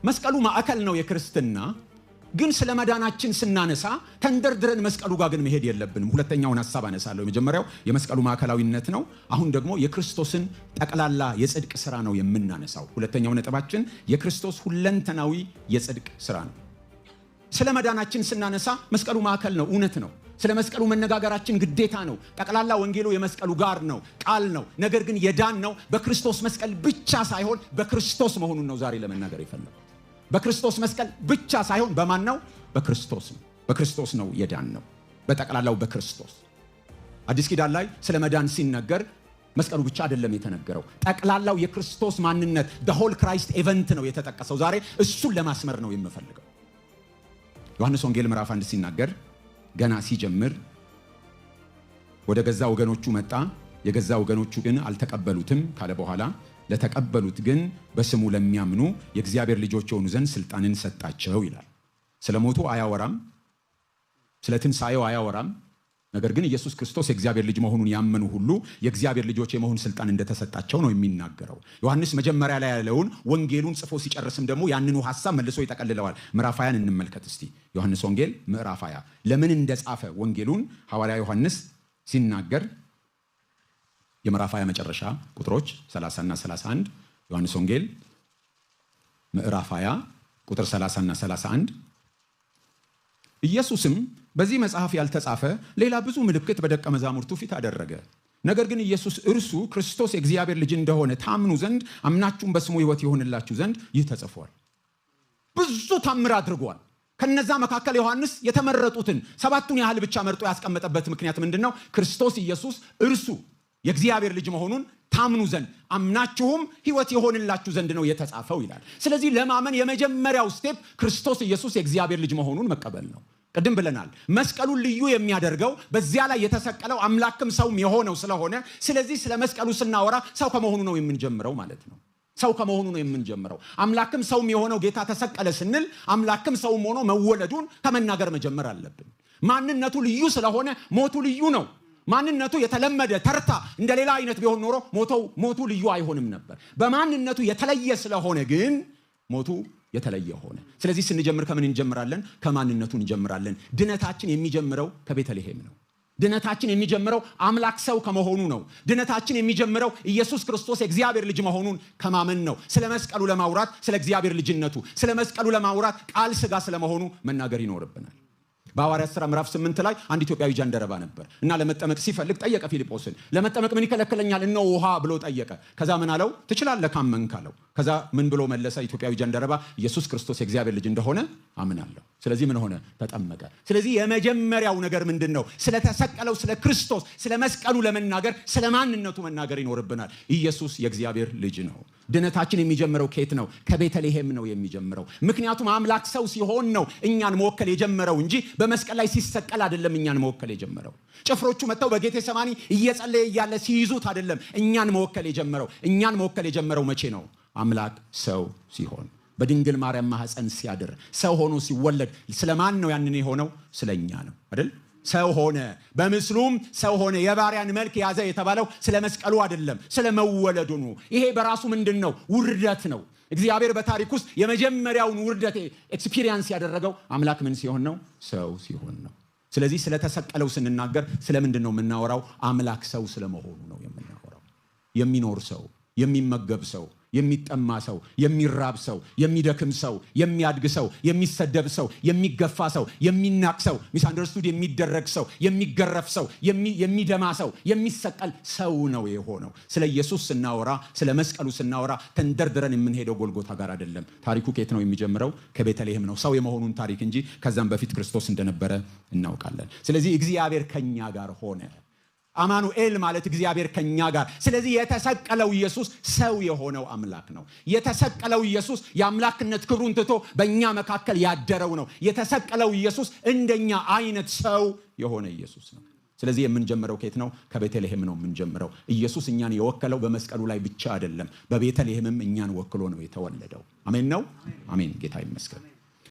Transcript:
መስቀሉ ማዕከል ነው የክርስትና። ግን ስለ መዳናችን ስናነሳ ተንደርድረን መስቀሉ ጋር ግን መሄድ የለብንም። ሁለተኛውን ሐሳብ አነሳለሁ። የመጀመሪያው የመስቀሉ ማዕከላዊነት ነው። አሁን ደግሞ የክርስቶስን ጠቅላላ የጽድቅ ሥራ ነው የምናነሳው። ሁለተኛው ነጥባችን የክርስቶስ ሁለንተናዊ የጽድቅ ሥራ ነው። ስለ መዳናችን ስናነሳ መስቀሉ ማዕከል ነው፣ እውነት ነው። ስለ መስቀሉ መነጋገራችን ግዴታ ነው። ጠቅላላ ወንጌሉ የመስቀሉ ጋር ነው፣ ቃል ነው። ነገር ግን የዳን ነው በክርስቶስ መስቀል ብቻ ሳይሆን በክርስቶስ መሆኑን ነው ዛሬ ለመናገር የፈለኩት። በክርስቶስ መስቀል ብቻ ሳይሆን በማን ነው? በክርስቶስ ነው። በክርስቶስ ነው የዳን ነው፣ በጠቅላላው በክርስቶስ። አዲስ ኪዳን ላይ ስለ መዳን ሲነገር መስቀሉ ብቻ አይደለም የተነገረው፣ ጠቅላላው የክርስቶስ ማንነት the whole Christ event ነው የተጠቀሰው። ዛሬ እሱን ለማስመር ነው የምፈልገው። ዮሐንስ ወንጌል ምዕራፍ 1 ሲናገር ገና ሲጀምር ወደ ገዛ ወገኖቹ መጣ፣ የገዛ ወገኖቹ ግን አልተቀበሉትም ካለ በኋላ ለተቀበሉት ግን በስሙ ለሚያምኑ የእግዚአብሔር ልጆች የሆኑ ዘንድ ስልጣንን ሰጣቸው ይላል። ስለ ሞቱ አያወራም፣ ስለ ትንሣኤው አያወራም። ነገር ግን ኢየሱስ ክርስቶስ የእግዚአብሔር ልጅ መሆኑን ያመኑ ሁሉ የእግዚአብሔር ልጆች የመሆን ስልጣን እንደተሰጣቸው ነው የሚናገረው። ዮሐንስ መጀመሪያ ላይ ያለውን ወንጌሉን ጽፎ ሲጨርስም ደግሞ ያንኑ ሐሳብ መልሶ ይጠቀልለዋል። ምዕራፍ 20 እንመልከት እስቲ። ዮሐንስ ወንጌል ምዕራፍ 20 ለምን እንደጻፈ ወንጌሉን ሐዋርያ ዮሐንስ ሲናገር የምዕራፍ 20 መጨረሻ ቁጥሮች 30 እና 31 ዮሐንስ ወንጌል ምዕራፍ 20 ቁጥር 30 እና 31 ኢየሱስም በዚህ መጽሐፍ ያልተጻፈ ሌላ ብዙ ምልክት በደቀ መዛሙርቱ ፊት አደረገ። ነገር ግን ኢየሱስ እርሱ ክርስቶስ የእግዚአብሔር ልጅ እንደሆነ ታምኑ ዘንድ አምናችሁም በስሙ ሕይወት ይሆንላችሁ ዘንድ ይህ ተጽፏል። ብዙ ታምር አድርጓል። ከነዛ መካከል ዮሐንስ የተመረጡትን 7ቱን ያህል ብቻ መርጦ ያስቀመጠበት ምክንያት ምንድነው? ክርስቶስ ኢየሱስ እርሱ የእግዚአብሔር ልጅ መሆኑን ታምኑ ዘንድ አምናችሁም ሕይወት ይሆንላችሁ ዘንድ ነው የተጻፈው ይላል። ስለዚህ ለማመን የመጀመሪያው ስቴፕ ክርስቶስ ኢየሱስ የእግዚአብሔር ልጅ መሆኑን መቀበል ነው። ቅድም ብለናል፣ መስቀሉን ልዩ የሚያደርገው በዚያ ላይ የተሰቀለው አምላክም ሰውም የሆነው ስለሆነ፣ ስለዚህ ስለ መስቀሉ ስናወራ ሰው ከመሆኑ ነው የምንጀምረው ማለት ነው። ሰው ከመሆኑ ነው የምንጀምረው። አምላክም ሰውም የሆነው ጌታ ተሰቀለ ስንል አምላክም ሰውም ሆኖ መወለዱን ከመናገር መጀመር አለብን። ማንነቱ ልዩ ስለሆነ ሞቱ ልዩ ነው። ማንነቱ የተለመደ ተርታ እንደ ሌላ አይነት ቢሆን ኖሮ ሞቱ ልዩ አይሆንም ነበር። በማንነቱ የተለየ ስለሆነ ግን ሞቱ የተለየ ሆነ። ስለዚህ ስንጀምር ከምን እንጀምራለን? ከማንነቱ እንጀምራለን። ድነታችን የሚጀምረው ከቤተልሔም ነው። ድነታችን የሚጀምረው አምላክ ሰው ከመሆኑ ነው። ድነታችን የሚጀምረው ኢየሱስ ክርስቶስ የእግዚአብሔር ልጅ መሆኑን ከማመን ነው። ስለ መስቀሉ ለማውራት ስለ እግዚአብሔር ልጅነቱ፣ ስለ መስቀሉ ለማውራት ቃል ሥጋ ስለመሆኑ መናገር ይኖርብናል። በሐዋርያት ሥራ ምዕራፍ 8 ላይ አንድ ኢትዮጵያዊ ጃንደረባ ነበር እና ለመጠመቅ ሲፈልግ ጠየቀ ፊልጶስን። ለመጠመቅ ምን ይከለክለኛል? እነሆ ውሃ ብሎ ጠየቀ። ከዛ ምን አለው? ትችላለህ ካመንክ አለው። ከዛ ምን ብሎ መለሰ? ኢትዮጵያዊ ጃንደረባ ኢየሱስ ክርስቶስ የእግዚአብሔር ልጅ እንደሆነ አምናለሁ። ስለዚህ ምን ሆነ? ተጠመቀ። ስለዚህ የመጀመሪያው ነገር ምንድን ነው? ስለተሰቀለው ስለ ክርስቶስ ስለ መስቀሉ ለመናገር ስለ ማንነቱ መናገር ይኖርብናል። ኢየሱስ የእግዚአብሔር ልጅ ነው። ድነታችን የሚጀምረው ከየት ነው? ከቤተልሔም ነው የሚጀምረው። ምክንያቱም አምላክ ሰው ሲሆን ነው እኛን መወከል የጀመረው እንጂ በመስቀል ላይ ሲሰቀል አይደለም እኛን መወከል የጀመረው። ጭፍሮቹ መጥተው በጌቴሰማኒ እየጸለየ እያለ ሲይዙት አይደለም እኛን መወከል የጀመረው። እኛን መወከል የጀመረው መቼ ነው? አምላክ ሰው ሲሆን፣ በድንግል ማርያም ማህፀን ሲያድር፣ ሰው ሆኖ ሲወለድ። ስለማን ነው ያንን የሆነው? ስለኛ ነው አይደል? ሰው ሆነ፣ በምስሉም ሰው ሆነ፣ የባሪያን መልክ ያዘ የተባለው ስለ መስቀሉ አይደለም፣ ስለ መወለዱ ነው። ይሄ በራሱ ምንድን ነው? ውርደት ነው። እግዚአብሔር በታሪክ ውስጥ የመጀመሪያውን ውርደት ኤክስፒሪየንስ ያደረገው አምላክ ምን ሲሆን ነው? ሰው ሲሆን ነው። ስለዚህ ስለተሰቀለው ስንናገር ስለምንድን ነው የምናወራው? አምላክ ሰው ስለመሆኑ ነው የምናወራው። የሚኖር ሰው፣ የሚመገብ ሰው፣ የሚጠማ ሰው፣ የሚራብ ሰው፣ የሚደክም ሰው፣ የሚያድግ ሰው፣ የሚሰደብ ሰው፣ የሚገፋ ሰው፣ የሚናቅ ሰው፣ ሚስአንደርስቱድ የሚደረግ ሰው፣ የሚገረፍ ሰው፣ የሚደማ ሰው፣ የሚሰቀል ሰው ነው የሆነው። ስለ ኢየሱስ ስናወራ ስለ መስቀሉ ስናወራ ተንደርድረን የምንሄደው ጎልጎታ ጋር አይደለም። ታሪኩ ከየት ነው የሚጀምረው? ከቤተልሔም ነው። ሰው የመሆኑን ታሪክ እንጂ ከዛም በፊት ክርስቶስ እንደነበረ እናውቃለን። ስለዚህ እግዚአብሔር ከኛ ጋር ሆነ። አማኑኤል ማለት እግዚአብሔር ከኛ ጋር። ስለዚህ የተሰቀለው ኢየሱስ ሰው የሆነው አምላክ ነው። የተሰቀለው ኢየሱስ የአምላክነት ክብሩን ትቶ በእኛ መካከል ያደረው ነው። የተሰቀለው ኢየሱስ እንደኛ አይነት ሰው የሆነ ኢየሱስ ነው። ስለዚህ የምንጀምረው ከየት ነው? ከቤተልሔም ነው የምንጀምረው። ኢየሱስ እኛን የወከለው በመስቀሉ ላይ ብቻ አይደለም፣ በቤተልሔምም እኛን ወክሎ ነው የተወለደው። አሜን ነው። አሜን። ጌታ ይመስገን።